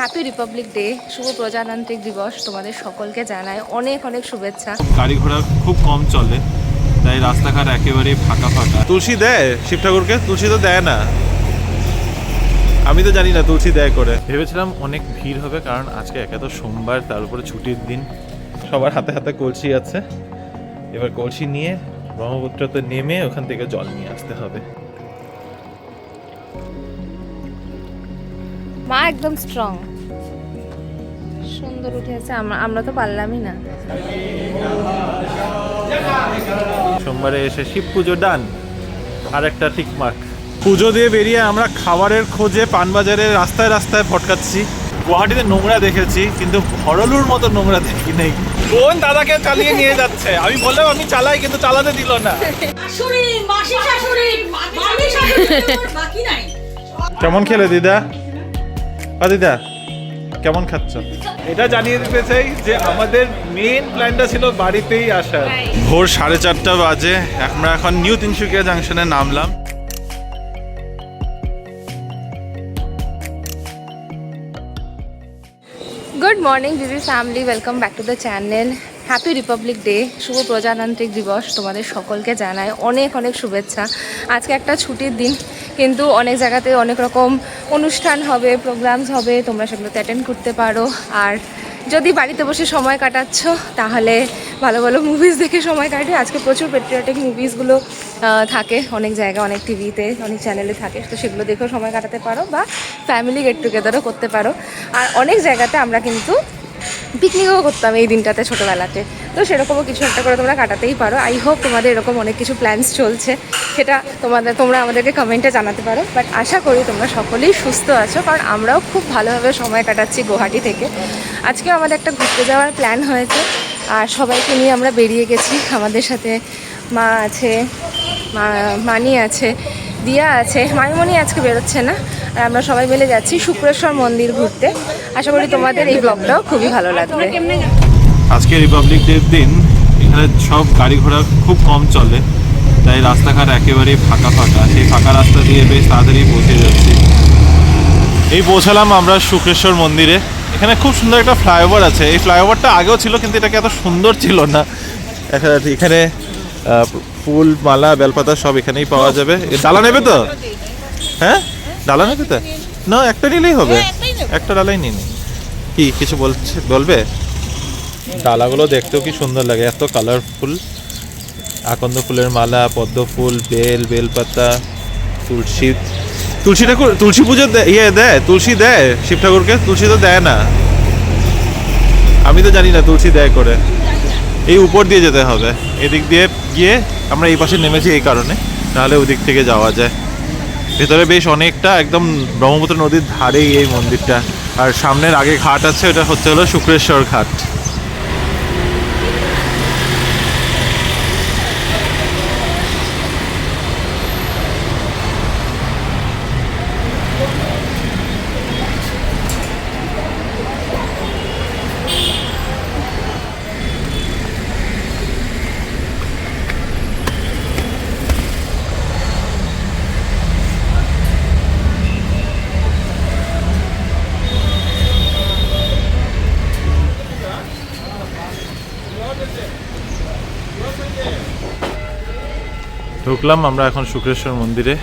Happy Republic Day, শুভ প্রজাতান্ত্রিক দিবস তোমাদের সকলকে জানাই অনেক অনেক শুভেচ্ছা। গাড়ি ঘোড়া খুব কম চলে, তাই রাস্তাঘাট একেবারেই ফাঁকা ফাঁকা। তুলসী দেয় শিব ঠাকুরকে? তুলসী তো দেয় না, আমি তো জানি না তুলসী দেয় করে। ভেবেছিলাম অনেক ভিড় হবে, কারণ আজকে একে তো সোমবার, তার উপরে ছুটির দিন। সবার হাতে হাতে কলসি আছে, এবার কলসি নিয়ে ব্রহ্মপুত্রতে নেমে ওখান থেকে জল নিয়ে আসতে হবে। মা একদম স্ট্রং, সুন্দর উঠে আছে, আমরা তো পারলামই না। সোমবারে এসে শিব পুজো ডান, আর একটা টিকমার্ক। পুজো দিয়ে বেরিয়ে আমরা খাবারের খোঁজে পানবাজারের রাস্তায় রাস্তায় ভটকাচ্ছি। গুয়াহাটিতে নোংরা দেখেছি, কিন্তু ভরলুর মতো নোংরা দেখি নেই। কোন দাদাকে চালিয়ে নিয়ে যাচ্ছে, আমি বললাম আমি চালাই, কিন্তু চালাতে দিল না। কেমন খেলে দিদা? দিদা কেমন খাচ্ছ? এটা জানিয়ে দিতে চাই যে আমাদের মেন প্ল্যানটা ছিল বাড়িতেই আসার। ভোর 4:30 বাজে, আমরা এখন নিউ তিনসুকিয়া জাংশনে নামলাম। Good morning, this is family, welcome back to the channel. Happy Republic Day, শুভ প্রজাতান্ত্রিক দিবস তোমাদের সকলকে জানাই অনেক অনেক শুভেচ্ছা। আজকে একটা ছুটির দিন, কিন্তু অনেক জায়গাতে অনেক রকম অনুষ্ঠান হবে, প্রোগ্রামস হবে, তোমরা সেগুলোতে অ্যাটেন্ড করতে পারো। আর যদি বাড়িতে বসে সময় কাটাচ্ছ, তাহলে ভালো ভালো মুভিজ দেখে সময় কাটে। আজকে প্রচুর পেট্রিয়টিক মুভিসগুলো থাকে অনেক জায়গায়, অনেক টিভিতে, অনেক চ্যানেলে থাকে, তো সেগুলো দেখেও সময় কাটাতে পারো, বা ফ্যামিলি গেট টুগেদারও করতে পারো। আর অনেক জায়গাতে আমরা কিন্তু পিকনিকও করতাম এই দিনটাতে ছোটোবেলাতে, তো সেরকমও কিছু একটা করে তোমরা কাটাতেই পারো। আই হোপ তোমাদের এরকম অনেক কিছু প্ল্যানস চলছে, সেটা তোমরা আমাদেরকে কমেন্টে জানাতে পারো। বাট আশা করি তোমরা সকলেই সুস্থ আছো, কারণ আমরাও খুব ভালোভাবে সময় কাটাচ্ছি গুয়াহাটি থেকে। আজকেও আমাদের একটা ঘুরতে যাওয়ার প্ল্যান হয়েছে, আর সবাইকে নিয়ে আমরা বেরিয়ে গেছি। আমাদের সাথে মা আছে, মানি আছে, দিয়া আছে, মাইমনি আজকে বেরোচ্ছে না। আর আমরা সবাই মিলে যাচ্ছি শুক্রেশ্বর মন্দির ঘুরতে। আশা করি তোমাদের এই ব্লগটাও খুবই ভালো লাগবে। আজকে রিপাবলিক ডের দিন, এখানে সব গাড়ি ঘোড়া খুব কম চলে, তাই রাস্তাঘাট একেবারেই ফাঁকা ফাঁকা। সেই ফাঁকা রাস্তা দিয়ে বেশ তাড়াতাড়ি পৌঁছে যাচ্ছি। এই পৌঁছালাম আমরা শুক্রেশ্বর মন্দিরে। এখানে খুব সুন্দর একটা ফ্লাইওভার আছে। এই ফ্লাইওভারটা আগেও ছিল, কিন্তু এটাকে এত সুন্দর ছিল না। এখানে ফুল, মালা, বেলপাতা সব এখানেই পাওয়া যাবে। ডালা নেবে তো? হ্যাঁ, ডালা নেবে তো? না, একটা নিলেই হবে, একটা ডালাই নিন। কি কিছু বলবে? ডালাগুলো দেখতেও কি সুন্দর লাগে, এত কালারফুল। আকন্দ ফুলের মালা, পদ্ম ফুল, বেলপাতা, তুলসী ঠাকুর, তুলসী পুজো দেয়, তুলসী দেয় শিব ঠাকুরকে? তুলসী তো দেয় না, আমি তো জানি না তুলসী দেয় করে। এই উপর দিয়ে যেতে হবে, এদিক দিয়ে গিয়ে আমরা এই পাশে নেমেছি এই কারণে, নাহলে ওদিক থেকে যাওয়া যায়। ভেতরে বেশ অনেকটা, একদম ব্রহ্মপুত্র নদীর ধারেই এই মন্দিরটা। আর সামনের আগে ঘাট আছে, ওটা হচ্ছে হলো শুক্রেশ্বর ঘাট। ঢুকলাম আমরা এখন শুক্রেশ্বর মন্দিরে।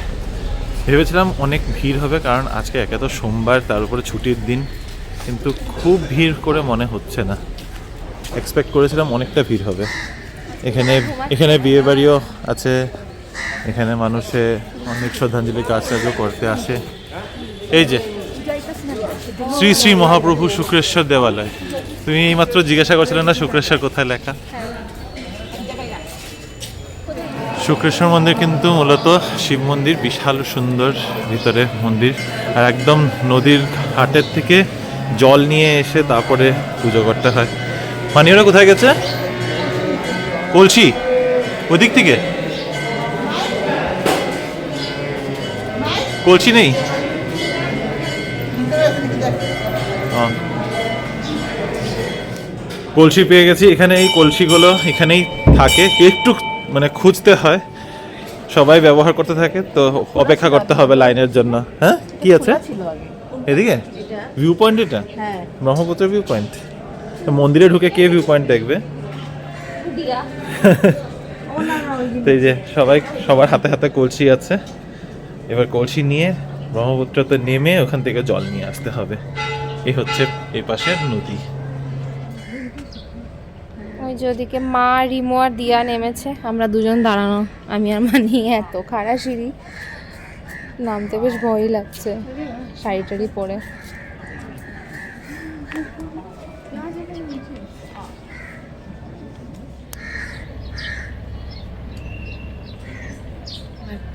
ভেবেছিলাম অনেক ভিড় হবে, কারণ আজকে একে তো সোমবার, তার উপরে ছুটির দিন, কিন্তু খুব ভিড় করে মনে হচ্ছে না। এক্সপেক্ট করেছিলাম অনেকটা ভিড় হবে। এখানে বিয়ে বাড়িও আছে, এখানে মানুষে অনেক শ্রদ্ধাঞ্জলি কাজও করতে আসে। এই যে শ্রী শ্রী মহাপ্রভু শুক্রেশ্বর দেবালয়। তুমি এইমাত্র জিজ্ঞাসা করছিলে না শুক্রেশ্বর কোথায় লেখা? শুক্রেশ্বর মন্দির কিন্তু মূলত শিব মন্দির, বিশাল সুন্দর ভিতরে মন্দির। আর একদম নদীর ঘাটের থেকে জল নিয়ে এসে তারপরে পুজো করতে হয়। মানে ওরা কোথায় গেছে? কলসি ওদিক থেকে, কলসি নেই। কলসি পেয়ে গেছি। এখানে এই কলসিগুলো এখানেই থাকে, একটু মানে খুঁজতে হয়, সবাই ব্যবহার করতে থাকে, তো অপেক্ষা করতে হবে লাইনের জন্য। হ্যাঁ, কি আছে এদিকে? ভিউ পয়েন্ট এটা? হ্যাঁ ব্রহ্মপুত্র ভিউ পয়েন্ট। মন্দিরে ঢুকে কে ভিউ পয়েন্ট দেখবে? তো এই যে সবার হাতে হাতে কলসি আছে, এবার কলসি নিয়ে ব্রহ্মপুত্রতে নেমে ওখান থেকে জল নিয়ে আসতে হবে। এই হচ্ছে এই পাশের নদী। ওই যে ওদিকে মা, রিমো আর দিয়া নেমেছে, আমরা দুজন দাঁড়ানো, আমি আর মা নিয়ে। এত খাড়া সিঁড়ি, নামতে বেশ ভয়ই লাগছে শাড়ি টাড়ি পরে।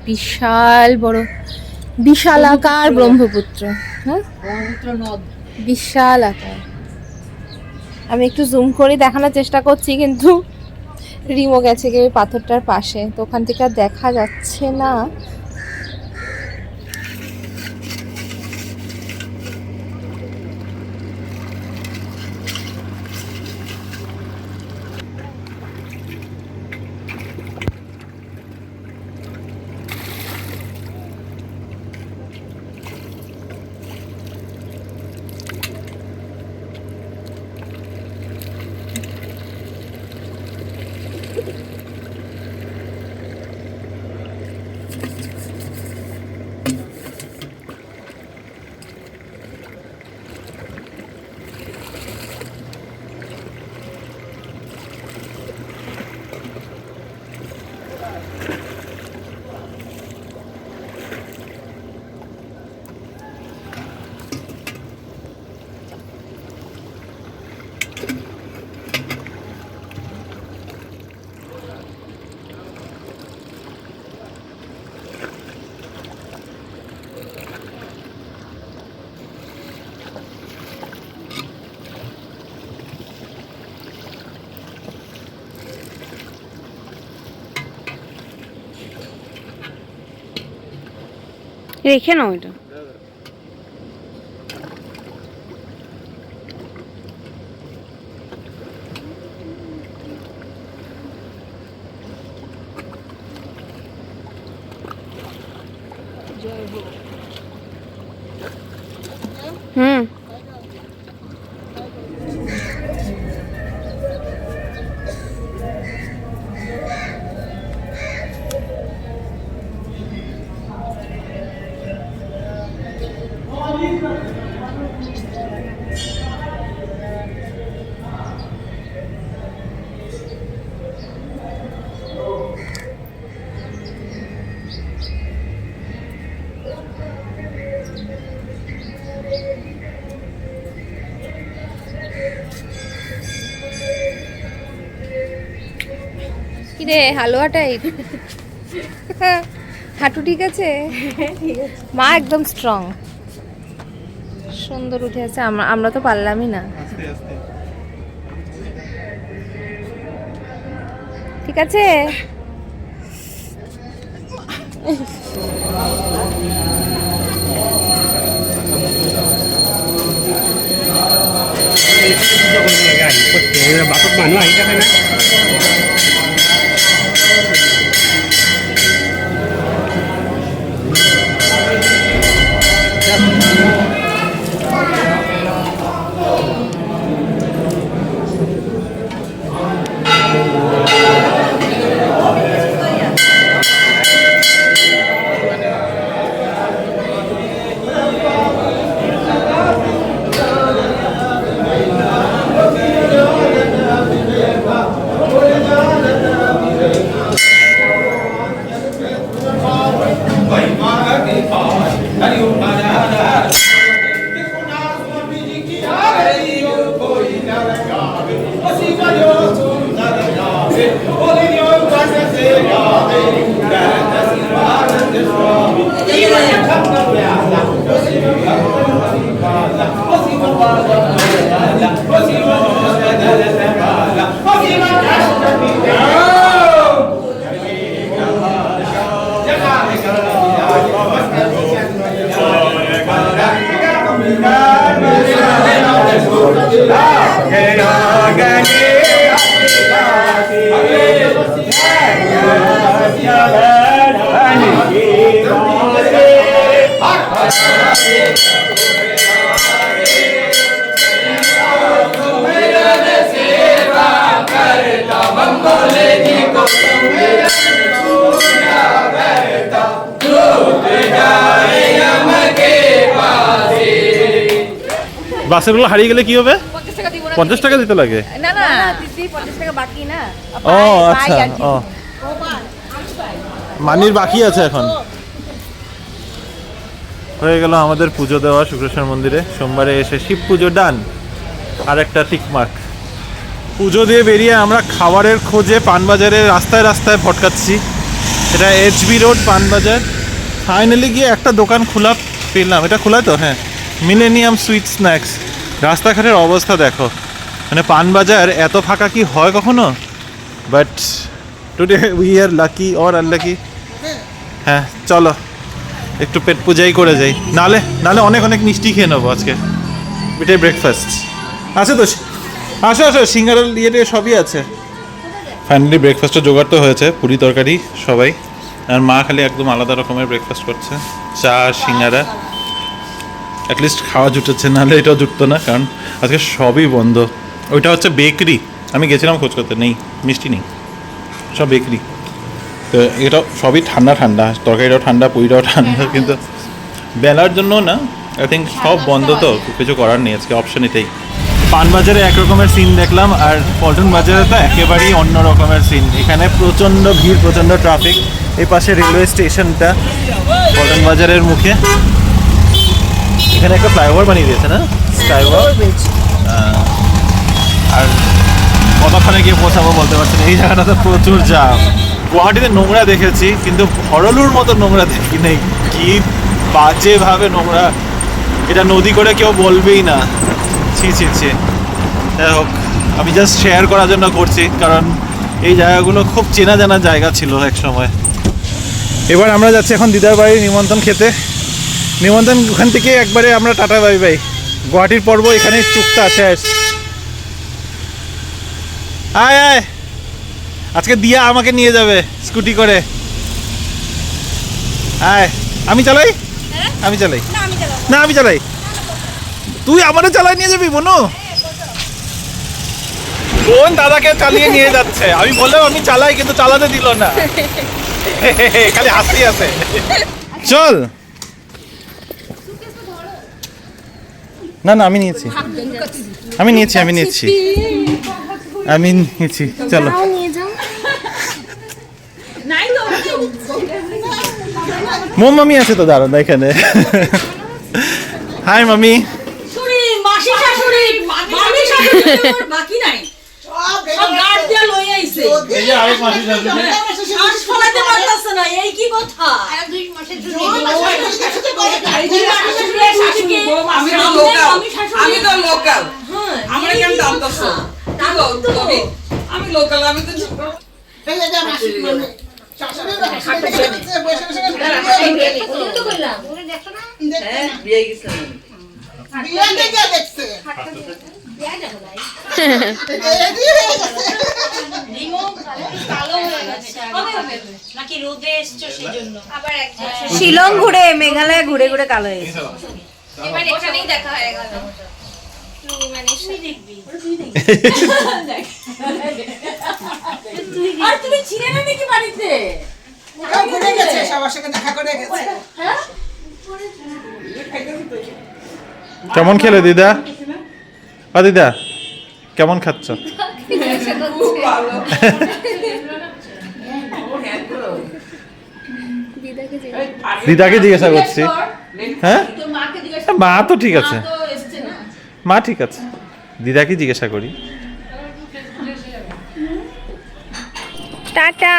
বিশাল বড়, বিশালাকার ব্রহ্মপুত্র। হ্যাঁ, ব্রহ্মপুত্র নদ। বিশাল আকার। আমি একটু জুম করে দেখানোর চেষ্টা করছি, কিন্তু রিমো গেছে কি ওই পাথরটার পাশে, তো ওখান থেকে আর দেখা যাচ্ছে না। রেখে নাও এটা। হুম কিরে হালুয়াটাই হাঁটু ঠিক আছে? মা একদম স্ট্রং, সুন্দর উঠে আছে। আমরা তো পারলামই না। ঠিক আছে। বাপক মানুহ আহি থাকে না। Hare বাসেরগুলো হারিয়ে গেলে কি হবে? 50 টাকা দিব না। 50 টাকা দিতে লাগে? না না দিদি 50 টাকা বাকি না। ও আচ্ছা, ও মানির বাকি আছে এখন। হয়ে গেল আমাদের পুজো দেওয়া শুক্রেশ্বর মন্দিরে। সোমবারে এসে শিব পুজো ডান, আর একটা টিকমার্ক। পুজো দিয়ে বেরিয়ে আমরা খাবারের খোঁজে পানবাজারে রাস্তায় রাস্তায় ভটকাচ্ছি। এটা এইচবি রোড পানবাজার। ফাইনালি গিয়ে একটা দোকান খোলা পেলাম। এটা খোলা তো? হ্যাঁ, মিলেনিয়াম সুইট স্ন্যাক্স। রাস্তাঘাটের অবস্থা দেখো, মানে পানবাজার এত ফাঁকা কি হয় কখনো? But today we are lucky or unlucky. হ্যাঁ চলো একটু পেট পূজাই করে যাই, নালে নালে অনেক অনেক মিষ্টি খেয়ে নেবো আজকে। এটাই ব্রেকফাস্ট আছে তো। আসো আসো, সিঙ্গারা ইয়ে সবই আছে। ফাইনালি ব্রেকফাস্টের জোগাড় তো হয়েছে, পুরি তরকারি সবাই। আর মা খালি একদম আলাদা রকমের ব্রেকফাস্ট করছে, চা সিঙ্গারা। অ্যাটলিস্ট খাওয়া জুটেছে, নাহলে এটাও জুটতো না, কারণ আজকে সবই বন্ধ। ওইটা হচ্ছে বেকারি, আমি গেছিলাম খোঁজ করতে, নেই, মিষ্টি নেই, সব বেকারি। তো এটা সবই ঠান্ডা ঠান্ডা, তরকারিটাও ঠান্ডা, পুরিটাও ঠান্ডা। কিন্তু বেলার জন্য না, আই থিঙ্ক সব বন্ধ, তো কিছু করার নেই, আজকে অপশন এটাই। পানবাজারে এক রকমের সিন দেখলাম, আর পল্টন বাজারে তো একেবারেই অন্য রকমের সিন। এখানে প্রচণ্ড ভিড়, প্রচণ্ড ট্রাফিক। এই পাশে রেলওয়ে স্টেশনটা পল্টন বাজারের মুখে। এখানে একটা ফ্লাইওভার বানিয়ে দিয়েছে না, স্কাইওভার। আর কতক্ষণে গিয়ে পৌঁছাবো বলতে পারছি না, এই জায়গাটাতে প্রচুর জ্যাম। গুয়াহাটিতে নোংরা দেখেছি, কিন্তু হরলুর মতো নোংরা দেখি নেই। কি বাজেভাবে নোংরা, এটা নদী করে কেউ বলবেই না। ছি ছি ছি। যাই হোক, আমি জাস্ট শেয়ার করার জন্য করছি, কারণ এই জায়গাগুলো খুব চেনা জানা জায়গা ছিল এক সময়। এবার আমরা যাচ্ছি এখন দিদার বাড়ির নিমন্ত্রণ খেতে। নিমন্ত্রণ ওখান থেকে একবারে আমরা টাটা বাই বাই। গুয়াহাটির পর্ব এখানে চুক্তা শেষ। আয় আয়, আজকে দিয়া আমাকে নিয়ে যাবে স্কুটি করে। আয়, আমি চালাই? আমি চালাই না, আমি চালাই। তুই আমারও চালাই নিয়ে যাবি বোনো? বোন দাদাকে চালিয়ে নিয়ে যাচ্ছে, আমি বললাম আমি চালাই, কিন্তু চালাতে দিল না, খালি হাসি আছে। চল না না, আমি নিয়েছি, আমি নিয়েছি, আমি নিয়েছি, আমি নিয়েছি। চলো মোম মামি আছে তো, দাঁড়ান এখানে। হাই মামি। বাকি নাই, সব গার্ড দিয়ে লই আইছে। এই যে আরেক মাসি যাবে, শ্বাস ফলাতে পারতাছে না, এই কি কথা? আর 2 মাসের জন্য আমি তো লোকাল, আমরা কেন জানতাছো? আমি লোকাল, আমি তো বিয়ে গেছিলাম। শিলং ঘুরে, মেঘালয় ঘুরে ঘুরে কালো হয়েছে। এবার এখানেই দেখা হয়ে গেল। আর তুমি ছিলে না নাকি বাড়িতে? ঘুরে গেছে, সবার সাথে দেখা করে গেছে। কেমন খেলে দিদা? দিদা কেমন খাচ্ছ? খুব ভালো। দিদাকে জিজ্ঞাসা করছি। হ্যাঁ, মা তো ঠিক আছে, মা ঠিক আছে, দিদাকে জিজ্ঞাসা করি। টাটা।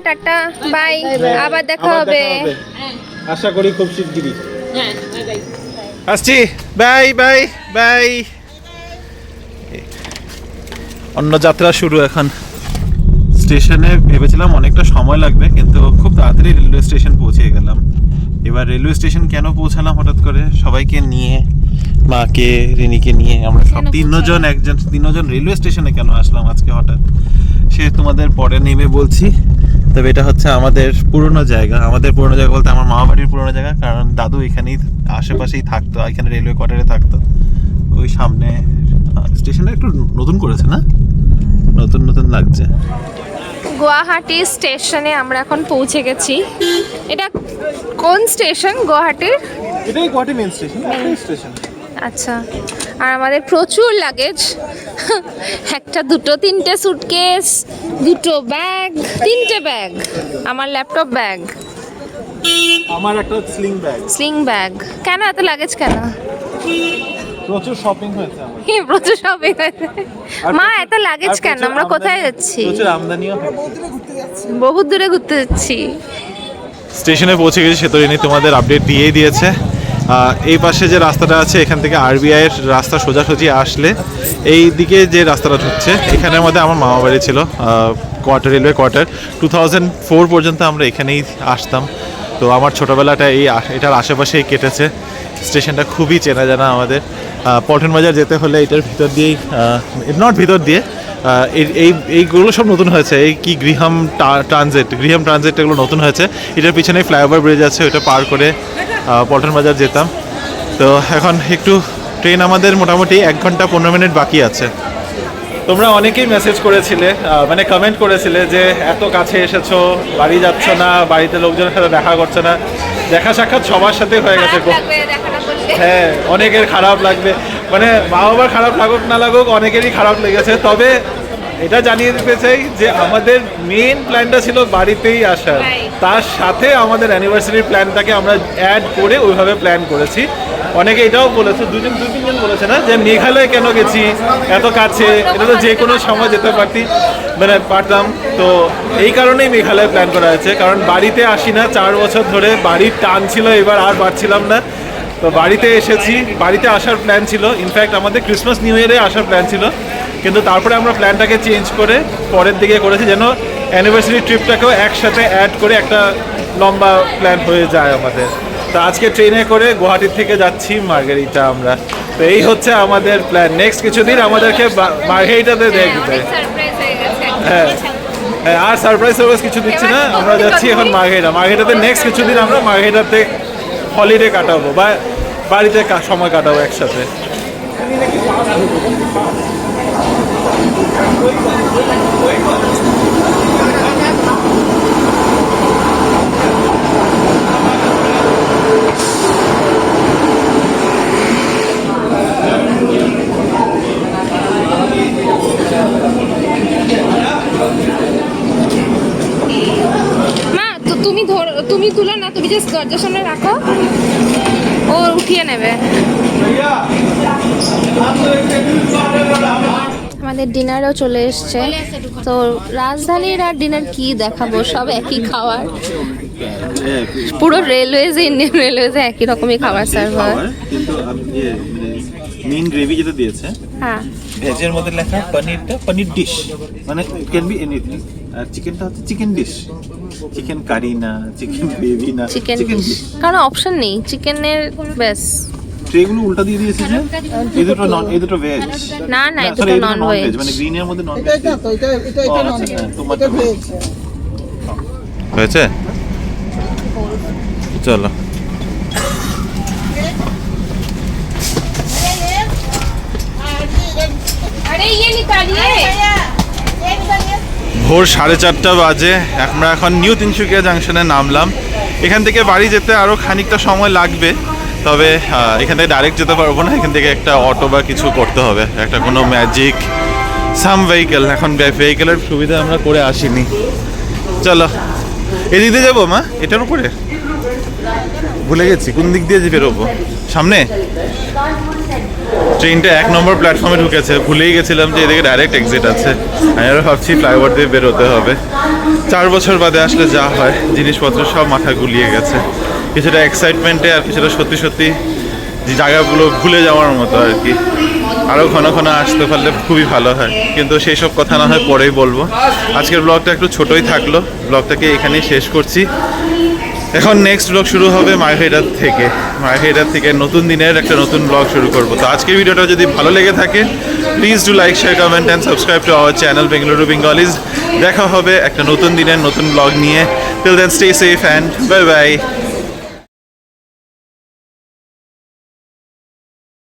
টাটা বাই, আবার দেখা হবে। আশা করি খুব শিগগিরই। আসছি, বাই বাই বাই। অন্য যাত্রা শুরু এখন। স্টেশনে ভেবেছিলাম অনেকটা সময় লাগবে, কিন্তু খুব তাড়াতাড়ি রেলওয়ে স্টেশন পৌঁছে গেলাম। এবার রেলওয়ে স্টেশন কেন পৌঁছালাম হঠাৎ করে সবাইকে নিয়ে, মাকে, রিনিকে নিয়ে, আমরা সব তিনজন রেলওয়ে স্টেশনে কেন আসলাম আজকে হঠাৎ, সে তোমাদের পরে নেমে বলছি। তবে এটা হচ্ছে আমাদের পুরনো জায়গা, আমাদের পুরনো জায়গা বলতে আমার মা বাড়ির পুরনো জায়গা, কারণ দাদু এখানেই আশেপাশেই থাকতো, এখানে রেলওয়ে কোয়ার্টারে থাকতো। ওই সামনে স্টেশনটা একটু নতুন করেছে না, নতুন নতুন লাগছে। গুয়াহাটি স্টেশনে আমরা এখন পৌঁছে গেছি। এটা কোন স্টেশন গুয়াহাটির? এটাই গুয়াহাটি মেন স্টেশন। আচ্ছা, আর আমাদের প্রচুর লাগেজ, একটা দুটো তিনটে সুটকেস, দুটো ব্যাগ, তিনটে ব্যাগ, আমার ল্যাপটপ ব্যাগ, আমার একটা স্লিং ব্যাগ। কেন এত লাগেজ কেন? প্রচুর শপিং হয়েছে আমার। প্রচুর শপিং হয়েছে। মা এত লাগেজ কেন? আমরা কোথায় যাচ্ছি? প্রচুর আমদানিও হয়েছে। বহুত দূরে ঘুরতে যাচ্ছি। স্টেশনে পৌঁছে গেছি, সেতরিনী তোমাদের আপডেট দিয়েই দিয়েছে। এই পাশে যে রাস্তাটা আছে, এখান থেকে আরবিআই এর রাস্তা সোজাসুজি আসলে এই দিকে যে রাস্তাটা ঢুকছে, এখানের মধ্যে আমার মামা বাড়ি ছিল, রেলওয়ে কোয়ার্টার। 2004 পর্যন্ত আমরা এখানেই আসতাম। তো আমার ছোটোবেলাটা এটার আশেপাশেই কেটেছে। স্টেশনটা খুবই চেনা জানা আমাদের। পল্টন বাজার যেতে হলে এটার ভিতর দিয়েই, নট ভিতর দিয়ে, এইগুলো সব নতুন হয়েছে। এই কি গৃহাম ট্রানজিট এগুলো নতুন হয়েছে। এটার পিছনে ফ্লাইওভার ব্রিজ আছে, ওটা পার করে পল্টন বাজার যেতাম। তো এখন একটু ট্রেন আমাদের মোটামুটি 1 ঘন্টা 15 মিনিট বাকি আছে। তোমরা অনেকেই মেসেজ করেছিলে, মানে কমেন্ট করেছিলে যে এত কাছে এসেছো, বাড়ি যাচ্ছ না, বাড়িতে লোকজনের সাথে দেখা করছো না। দেখা সাক্ষাৎ সবার সাথে হয়ে গেছে। হ্যাঁ, অনেকের খারাপ লাগবে, মানে মা বাবার খারাপ লাগুক না লাগুক, অনেকেরই খারাপ লেগেছে। তবে এটা জানিয়ে দিতে চাই যে আমাদের মেন প্ল্যানটা ছিল বাড়িতেই আসার, তার সাথে আমাদের অ্যানিভার্সারি প্ল্যানটাকে আমরা অ্যাড করে ওইভাবে প্ল্যান করেছি। অনেকে এটাও বলেছে, দু তিনজন বলেছে না যে মেঘালয় কেন গেছি এত কাছে, এটা তো যে কোনো সময় যেতে পারতাম। তো এই কারণেই মেঘালয় প্ল্যান করা হয়েছে, কারণ বাড়িতে আসি না 4 বছর ধরে, বাড়ির টান ছিল, এবার আর পারছিলাম না। তো বাড়িতে এসেছি, বাড়িতে আসার প্ল্যান ছিল। ইনফ্যাক্ট আমাদের ক্রিসমাস নিউ ইয়ারে আসার প্ল্যান ছিল, কিন্তু তারপরে আমরা প্ল্যানটাকে চেঞ্জ করে পরের দিকে করেছি, যেন অ্যানিভার্সারি ট্রিপটাকেও একসাথে অ্যাড করে একটা লম্বা প্ল্যান হয়ে যায় আমাদের। তো আজকে ট্রেনে করে গুয়াহাটি থেকে যাচ্ছি মার্গেরিটা আমরা। তো এই হচ্ছে আমাদের প্ল্যান। নেক্সট কিছুদিন আমাদেরকে মার্গেরিটাতে দেখবে। হ্যাঁ, আর সারপ্রাইজ কিছু দিচ্ছি না, আমরা যাচ্ছি এখন মার্গেরিটাতে। নেক্সট কিছুদিন আমরা মার্গেরিটাতে হলিডে কাটাবো বা বাড়িতে সময় কাটাবো একসাথে। তুমি তুলো না, তুমি জাস্ট দরজার সামনে রাখো, ও উঠিয়ে নেবে। আমাদের ডিনারও চলে এসছে। তো রাজধানীর আর ডিনার কি দেখাবো, সব একই খাবার। পুরো রেলওয়েজে, ইন্ডিয়ান রেলওয়েজে একই রকমই খাবার সার্ভ হয়। কিন্তু মেইন গ্রেভি যেটা দিয়েছে, হ্যাঁ, ভেজের মধ্যে লেখা পনির ডিশ, মানে ইট ক্যান বি এনিথিং। আর চিকেনটা হচ্ছে চিকেন ডিশ, চিকেন কারি না, চিকেন গ্রেভি না, চিকেন ডিশ, কারণ অপশন নেই চিকেনের। ব্যাস, ট্রেগুলো উল্টা দিয়ে দিয়েছে যে এই দুটো ভেজ না, এই দুটো নন ভেজ, মানে গ্রিনের মধ্যে নন ভেজ। এটা নন ভেজ, তোমারটা ভেজ হয়েছে। চলো, ভোর 4:30 বাজে। আমরা এখন নিউ তিনসুকিয়া জাংশনে নামলাম। এখান থেকে বাড়ি যেতে আরও খানিকটা সময় লাগবে, তবে এখান থেকে ডাইরেক্ট যেতে পারবো না, এখান থেকে একটা অটো বা কিছু করতে হবে, একটা কোনো ম্যাজিক ভেহিকেল। এখন ভেহিকেলের সুবিধা আমরা করে আসিনি। চলো, এদিক দিয়ে যাবো মা, এটার উপরে ভুলে গেছি কোন দিক দিয়ে বেরোবো। সামনে ট্রেনটা 1 নম্বর প্ল্যাটফর্মে ঢুকেছে, ভুলেই গেছিলাম যে এদিকে ডাইরেক্ট এক্সিট আছে। আমি আরও ভাবছি ফ্লাইওভার দিয়ে বেরোতে হবে। 4 বছর বাদে আসলে যা হয়, জিনিসপত্র সব মাথা গুলিয়ে গেছে। কিছুটা এক্সাইটমেন্টে আর কিছুটা সত্যি সত্যি যে জায়গাগুলো ভুলে যাওয়ার মতো আর কি। আরও ঘন ঘন আসতে পারলে খুবই ভালো হয়, কিন্তু সেই সব কথা না হয় পরেই বলবো। আজকের ব্লগটা একটু ছোটই থাকলো, ব্লগটাকে এখানেই শেষ করছি। এখন নেক্সট ব্লগ শুরু হবে মার্গেরিটা থেকে নতুন দিনের একটা নতুন ব্লগ শুরু করব। তো আজকের ভিডিওটা যদি ভালো লেগে থাকে, please do like, share, comment and subscribe to our channel Bengaluru Bengalis. দেখা হবে একটা নতুন দিনের নতুন ব্লগ নিয়ে। Till then stay safe and bye by.